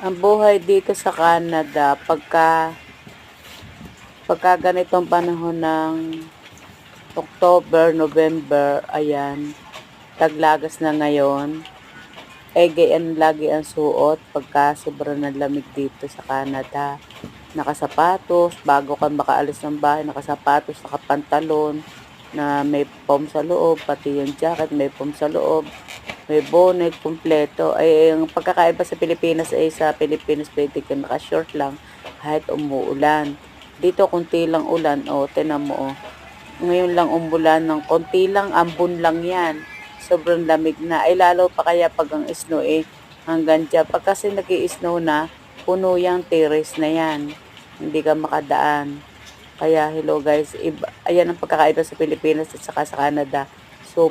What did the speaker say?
Ang buhay dito sa Canada, pagka ganitong panahon ng October, November, ayan, taglagas na ngayon, gayan lagi ang suot pagka sobrang ng lamig dito sa Canada. Nakasapatos, bago ka makaalis ng bahay, nakasapatos, nakapantalon, na may foam sa loob, pati yung jacket may foam sa loob, may bonnet, kumpleto. Ay, ang pagkakaiba sa Pilipinas ay sa Pilipinas pwede ka naka-short lang kahit umuulan. Dito, konti lang ulan, tinan mo, ngayon lang umulan ng konti lang, ambon lang yan. Sobrang lamig na. Ay, lalo pa kaya pag ang snow hanggang dyan. Pag kasi nag-i-snow na, puno yung terrace na yan. Hindi ka makadaan. Kaya, hello guys, ayan ang pagkakaiba sa Pilipinas at saka sa Canada. So,